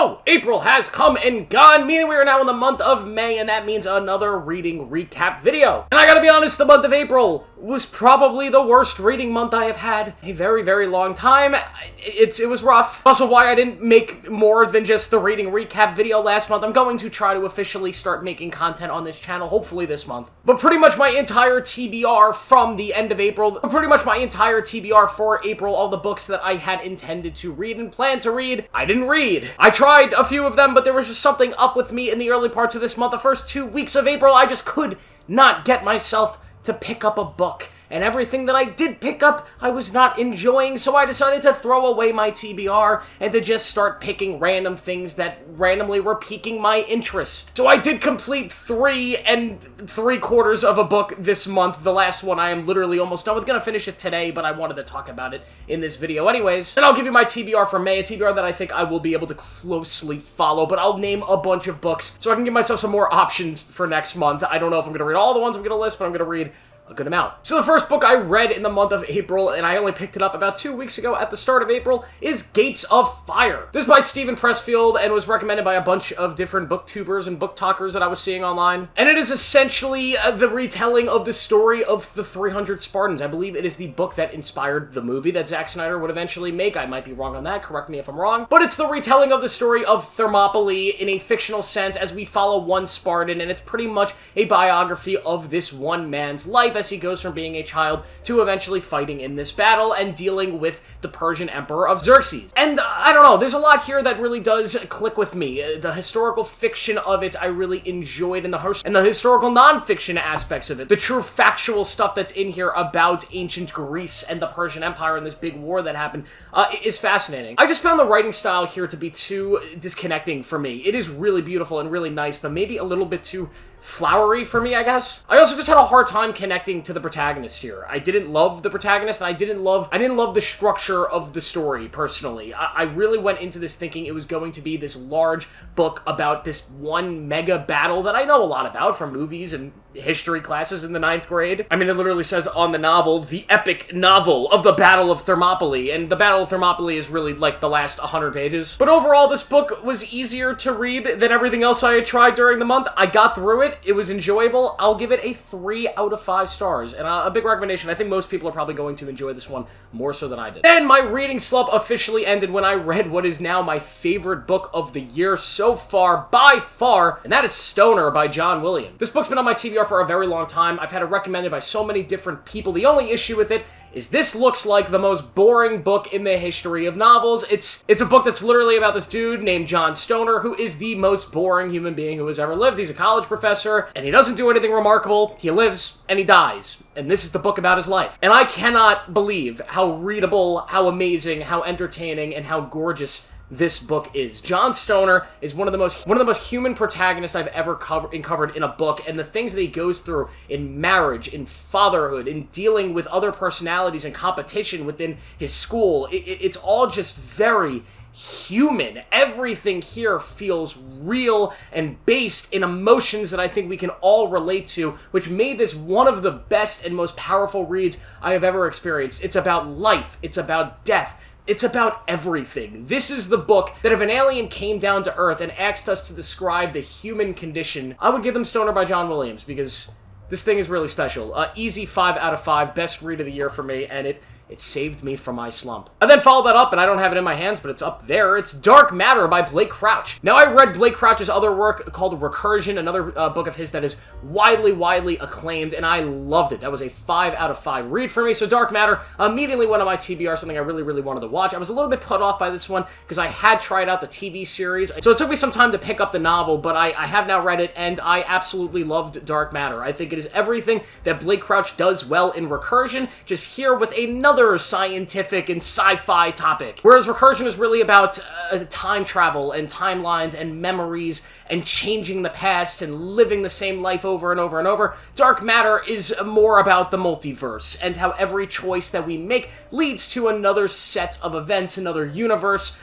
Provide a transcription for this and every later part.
So, April has come and gone, meaning we are now in the month of May, and that means another reading recap video. And I gotta be honest, the month of April was probably the worst reading month I have had a very, very long time. It was rough. Also, why I didn't make more than just the reading recap video last month. I'm going to try to officially start making content on this channel, hopefully this month. But pretty much my entire TBR from the end of April, pretty much my entire TBR for April, all the books that I had intended to read and planned to read, I didn't read. I tried a few of them, but there was just something up with me in the early parts of this month. The first 2 weeks of April, I just could not get myself to pick up a book. And everything that I did pick up, I was not enjoying, so I decided to throw away my TBR and to just start picking random things that randomly were piquing my interest. So I did complete 3 3/4 of a book this month. The last one I am literally almost done with. Gonna finish it today, but I wanted to talk about it in this video anyways. And I'll give you my TBR for May, a TBR that I think I will be able to closely follow, but I'll name a bunch of books so I can give myself some more options for next month. I don't know if I'm gonna read all the ones I'm gonna list, but I'm gonna read a good amount. So the first book I read in the month of April, and I only picked it up about 2 weeks ago at the start of April, is Gates of Fire. This is by Steven Pressfield and was recommended by a bunch of different booktubers and book talkers that I was seeing online. And it is essentially the retelling of the story of the 300 Spartans. I believe it is the book that inspired the movie that Zack Snyder would eventually make. I might be wrong on that, correct me if I'm wrong. But it's the retelling of the story of Thermopylae in a fictional sense as we follow one Spartan, and it's pretty much a biography of this one man's life as he goes from being a child to eventually fighting in this battle and dealing with the Persian Emperor of Xerxes. And I don't know, there's a lot here that really does click with me. The historical fiction of it I really enjoyed, and the historical non-fiction aspects of it. The true factual stuff that's in here about ancient Greece and the Persian Empire and this big war that happened is fascinating. I just found the writing style here to be too disconnecting for me. It is really beautiful and really nice, but maybe a little bit too flowery for me, I guess. I also just had a hard time connecting to the protagonist here. I didn't love the protagonist, and I didn't love the structure of the story, personally. I really went into this thinking it was going to be this large book about this one mega battle that I know a lot about from movies and history classes in the 9th grade. I mean, it literally says on the novel, the epic novel of the Battle of Thermopylae, and the Battle of Thermopylae is really like the last 100 pages. But overall, this book was easier to read than everything else I had tried during the month. I got through it. It was enjoyable. I'll give it a 3 out of 5 stars, and a big recommendation. I think most people are probably going to enjoy this one more so than I did. And my reading slump officially ended when I read what is now my favorite book of the year so far, by far, and that is Stoner by John Williams. This book's been on my TBR for a very long time. I've had it recommended by so many different people. The only issue with it is this looks like the most boring book in the history of novels. It's a book that's literally about this dude named John Stoner, who is the most boring human being who has ever lived. He's a college professor, and he doesn't do anything remarkable. He lives, and he dies. And this is the book about his life. And I cannot believe how readable, how amazing, how entertaining, and how gorgeous this book is. John Stoner is one of the most human protagonists I've ever covered in a book, and the things that he goes through in marriage, in fatherhood, in dealing with other personalities and competition within his school, it's all just very human. Everything here feels real and based in emotions that I think we can all relate to, which made this one of the best and most powerful reads I have ever experienced. It's about life. It's about death. It's about everything. This is the book that if an alien came down to Earth and asked us to describe the human condition, I would give them Stoner by John Williams, because this thing is really special. Easy 5 out of 5, best read of the year for me, and it saved me from my slump. I then followed that up, and I don't have it in my hands, but it's up there. It's Dark Matter by Blake Crouch. Now, I read Blake Crouch's other work called Recursion, another book of his that is widely acclaimed, and I loved it. That was a 5 out of 5 read for me. So Dark Matter immediately went on my TBR, something I really wanted to watch. I was a little bit put off by this one because I had tried out the TV series, so it took me some time to pick up the novel, but I have now read it, and I absolutely loved Dark Matter. I think it is everything that Blake Crouch does well in Recursion, just here with another scientific and sci-fi topic. Whereas Recursion is really about time travel and timelines and memories and changing the past and living the same life over and over and over, Dark Matter is more about the multiverse and how every choice that we make leads to another set of events, another universe,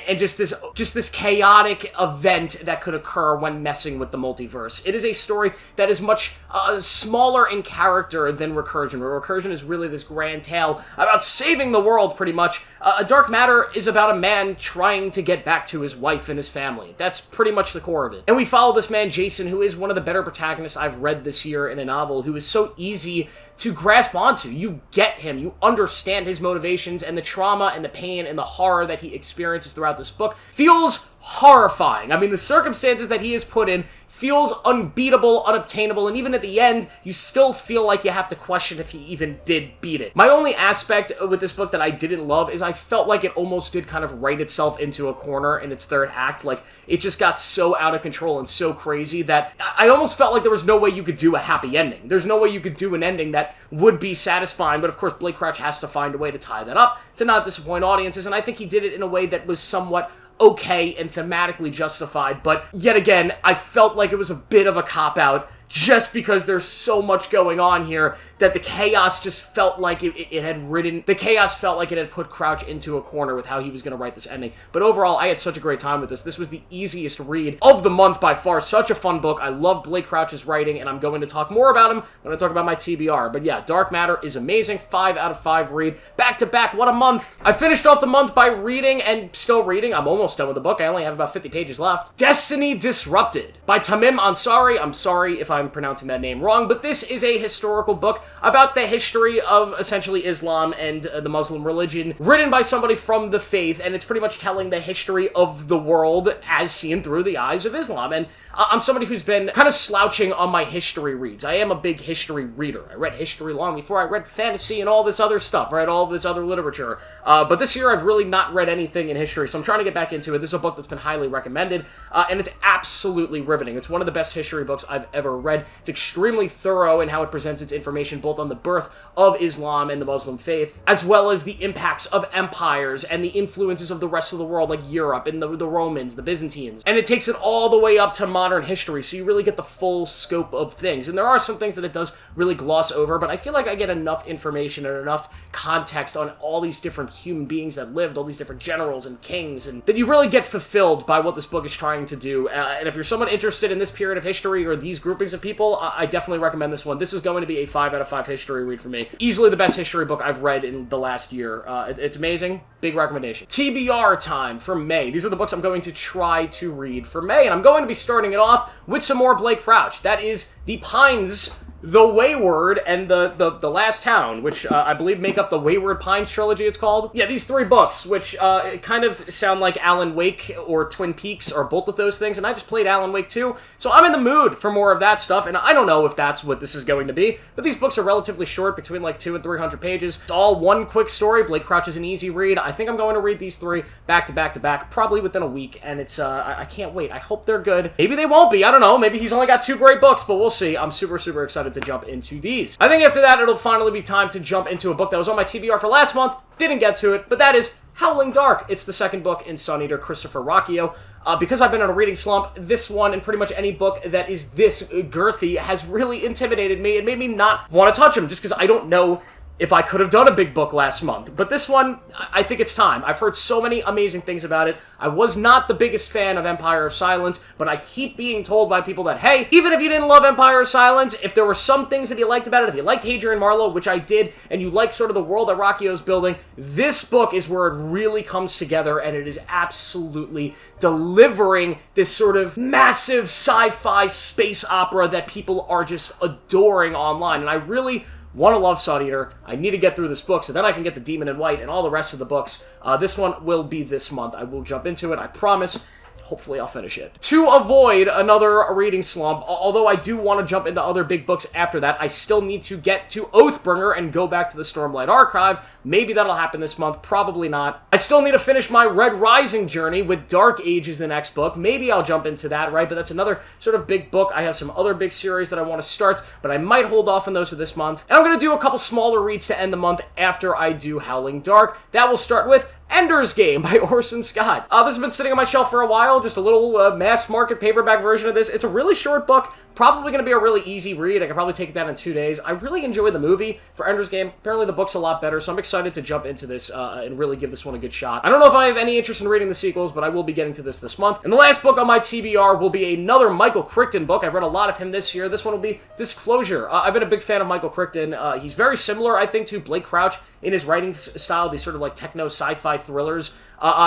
and just this chaotic event that could occur when messing with the multiverse. It is a story that is much smaller in character than Recursion, where Recursion is really this grand tale about saving the world, pretty much. Dark Matter is about a man trying to get back to his wife and his family. That's pretty much the core of it. And we follow this man, Jason, who is one of the better protagonists I've read this year in a novel, who is so easy to grasp onto. You get him, you understand his motivations, and the trauma and the pain and the horror that he experiences throughout this book feels horrifying. I mean, the circumstances that he is put in feels unbeatable, unobtainable, and even at the end, you still feel like you have to question if he even did beat it. My only aspect with this book that I didn't love is I felt like it almost did kind of write itself into a corner in its third act. Like, it just got so out of control and so crazy that I almost felt like there was no way you could do a happy ending. There's no way you could do an ending that would be satisfying, but of course Blake Crouch has to find a way to tie that up to not disappoint audiences, and I think he did it in a way that was somewhat okay and thematically justified, but yet again, I felt like it was a bit of a cop-out just because there's so much going on here that the chaos just felt like it had put Crouch into a corner with how he was going to write this ending. But overall, I had such a great time with this. This was the easiest read of the month by far. Such a fun book. I love Blake Crouch's writing, and I'm going to talk more about him when I talk about my TBR. But yeah, Dark Matter is amazing. 5 out of 5 read. Back to back, what a month. I finished off the month by reading, and still reading. I'm almost done with the book. I only have about 50 pages left. Destiny Disrupted by Tamim Ansari. I'm sorry if I'm pronouncing that name wrong, but this is a historical book about the history of essentially Islam and the Muslim religion, written by somebody from the faith, and it's pretty much telling the history of the world as seen through the eyes of Islam. And I'm somebody who's been kind of slouching on my history reads. I am a big history reader. I read history long before I read fantasy and all this other stuff, right? All this other literature. But this year I've really not read anything in history, so I'm trying to get back into it. This is a book that's been highly recommended, and it's absolutely riveting. It's one of the best history books I've ever read. It's extremely thorough in how it presents its information both on the birth of Islam and the Muslim faith, as well as the impacts of empires and the influences of the rest of the world, like Europe and the Romans, the Byzantines. And it takes it all the way up to modern history, so you really get the full scope of things. And there are some things that it does really gloss over, but I feel like I get enough information and enough context on all these different human beings that lived, all these different generals and kings, and that you really get fulfilled by what this book is trying to do. And if you're someone interested in this period of history or these groupings of people, I definitely recommend this one. This is going to be a 5 out of 5 history read for me. Easily the best history book I've read in the last year. It's amazing. Big recommendation. TBR time for May. These are the books I'm going to try to read for May, and I'm going to be starting it off with some more Blake Crouch. That is The Pines, The Wayward, and the Last Town, which I believe make up the Wayward Pines trilogy, it's called. Yeah, these 3 books, which kind of sound like Alan Wake or Twin Peaks or both of those things, and I just played Alan Wake 2, so I'm in the mood for more of that stuff, and I don't know if that's what this is going to be, but these books are relatively short, between like 200 and 300 pages. It's all one quick story. Blake Crouch is an easy read. I think I'm going to read these 3 back to back to back, probably within a week, and it's, I can't wait. I hope they're good. Maybe they won't be. I don't know. Maybe he's only got 2 great books, but we'll see. I'm super, super excited to jump into these. I think after that, it'll finally be time to jump into a book that was on my TBR for last month. Didn't get to it, but that is Howling Dark. It's the second book in Sun Eater Christopher Rocchio. Because I've been on a reading slump, this one and pretty much any book that is this girthy has really intimidated me. It made me not want to touch them just because I don't know if I could have done a big book last month. But this one, I think it's time. I've heard so many amazing things about it. I was not the biggest fan of Empire of Silence, but I keep being told by people that, hey, even if you didn't love Empire of Silence, if there were some things that you liked about it, if you liked Hadrian Marlowe, which I did, and you like sort of the world that Rocchio's building, this book is where it really comes together, and it is absolutely delivering this sort of massive sci-fi space opera that people are just adoring online. And I really want to love Sun Eater. I need to get through this book so then I can get the Demon in White and all the rest of the books. This one will be this month. I will jump into it, I promise. Hopefully I'll finish it. To avoid another reading slump, although I do want to jump into other big books after that, I still need to get to Oathbringer and go back to the Stormlight Archive. Maybe that'll happen this month, probably not. I still need to finish my Red Rising journey with Dark Age is the next book. Maybe I'll jump into that, right? But that's another sort of big book. I have some other big series that I want to start, but I might hold off on those for this month. And I'm going to do a couple smaller reads to end the month after I do Howling Dark. That will start with Ender's Game by Orson Scott. This has been sitting on my shelf for a while, just a little mass market paperback version of this. It's a really short book, probably going to be a really easy read. I could probably take it down in 2 days. I really enjoyed the movie for Ender's Game. Apparently the book's a lot better, so I'm excited to jump into this and really give this one a good shot. I don't know if I have any interest in reading the sequels, but I will be getting to this month. And the last book on my TBR will be another Michael Crichton book. I've read a lot of him this year. This one will be Disclosure. I've been a big fan of Michael Crichton. He's very similar, I think, to Blake Crouch in his writing style, these sort of like techno sci-fi thrillers.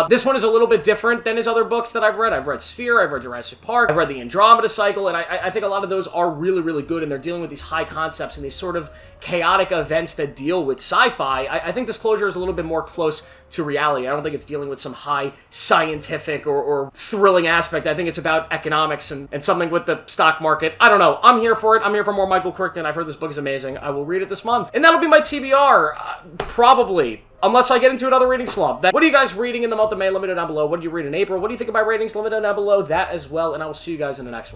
This one is a little bit different than his other books that I've read. I've read Sphere, I've read Jurassic Park, I've read the Andromeda Cycle, and I think a lot of those are really, really good, and they're dealing with these high concepts and these sort of chaotic events that deal with sci-fi. I think Disclosure is a little bit more close to reality. I don't think it's dealing with some high scientific or thrilling aspect. I think it's about economics and something with the stock market. I don't know. I'm here for it. I'm here for more Michael Crichton. I've heard this book is amazing. I will read it this month. And that'll be my TBR, probably. Unless I get into another reading slump. What are you guys reading in the month of May? Let me know down below. What did you read in April? What do you think of my ratings? Let me know down below that as well, and I will see you guys in the next one.